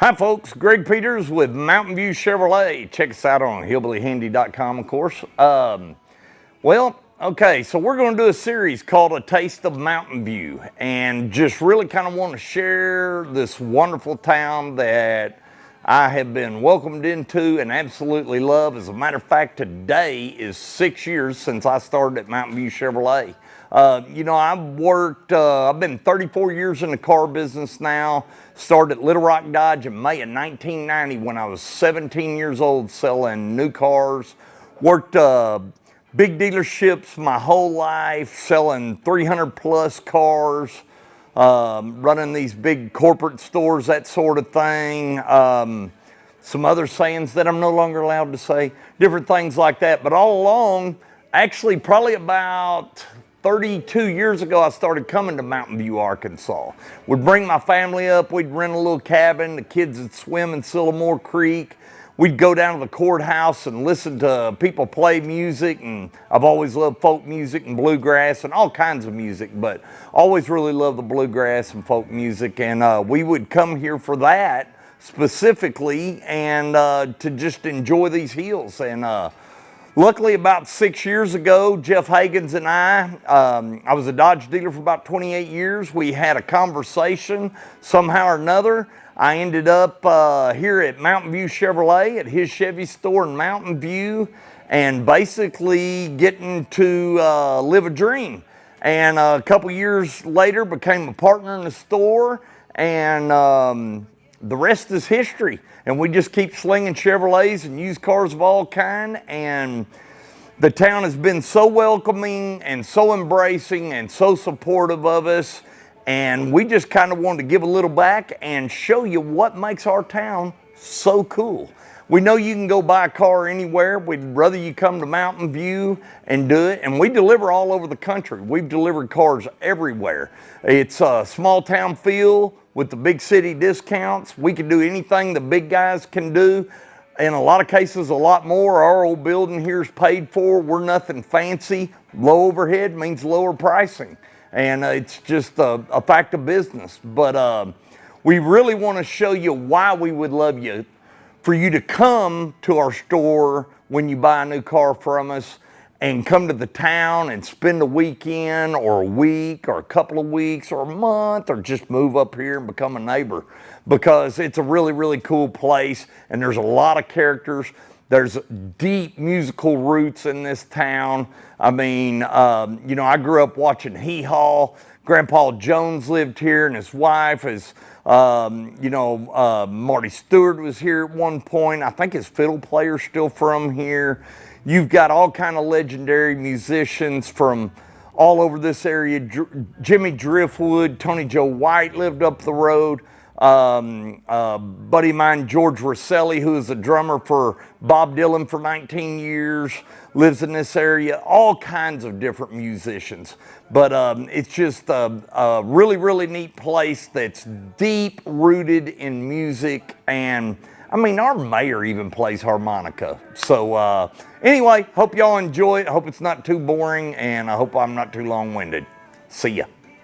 Hi folks, Greg Peters with Mountain View Chevrolet. Check us out on hillbillyhandy.com, of course. So we're going to do a series called A Taste of Mountain View, and just really kind of want to share this wonderful town that I have been welcomed into and absolutely love. As a matter of fact, today is 6 years since I started at Mountain View Chevrolet. I've been 34 years in the car business now. Started at Little Rock Dodge in May of 1990 when I was 17 years old selling new cars. Worked big dealerships my whole life, selling 300 plus cars, running these big corporate stores, that sort of thing. Some other sayings that I'm no longer allowed to say, different things like that. But all along, actually probably about 32 years ago, I started coming to Mountain View, Arkansas. We'd bring my family up, we'd rent a little cabin, the kids would swim in Sylamore Creek. We'd go down to the courthouse and listen to people play music, and I've always loved folk music and bluegrass and all kinds of music, but always really loved the bluegrass and folk music, and we would come here for that specifically and to just enjoy these hills. And luckily, about 6 years ago, Jeff Hagans and I was a Dodge dealer for about 28 years. We had a conversation somehow or another. I ended up here at Mountain View Chevrolet at his Chevy store in Mountain View, and basically getting to live a dream. And a couple years later, became a partner in the store, and the rest is history. And we just keep slinging Chevrolets and used cars of all kind. And the town has been so welcoming and so embracing and so supportive of us. And we just kind of wanted to give a little back and show you what makes our town so cool. We know you can go buy a car anywhere. We'd rather you come to Mountain View and do it. And we deliver all over the country. We've delivered cars everywhere. It's a small town feel with the big city discounts. We can do anything the big guys can do. In a lot of cases, a lot more. Our old building here is paid for. We're nothing fancy. Low overhead means lower pricing. And it's just a fact of business. But we really want to show you why we would love you, for you to come to our store when you buy a new car from us, and come to the town and spend a weekend or a week or a couple of weeks or a month, or just move up here and become a neighbor, because it's a really, really cool place, and there's a lot of characters. There's deep musical roots in this town. I mean, I grew up watching Hee Haw. Grandpa Jones lived here, and his wife is, Marty Stewart was here at one point. I think his fiddle player's still from here. You've got all kind of legendary musicians from all over this area. Jimmy Driftwood, Tony Joe White lived up the road. Buddy of mine, George Rosselli, who is a drummer for Bob Dylan for 19 years, lives in this area. All kinds of different musicians. But it's just a really, really neat place that's deep rooted in music. And I mean, our mayor even plays harmonica. So anyway, hope y'all enjoy it. I hope it's not too boring, and I hope I'm not too long-winded. See ya.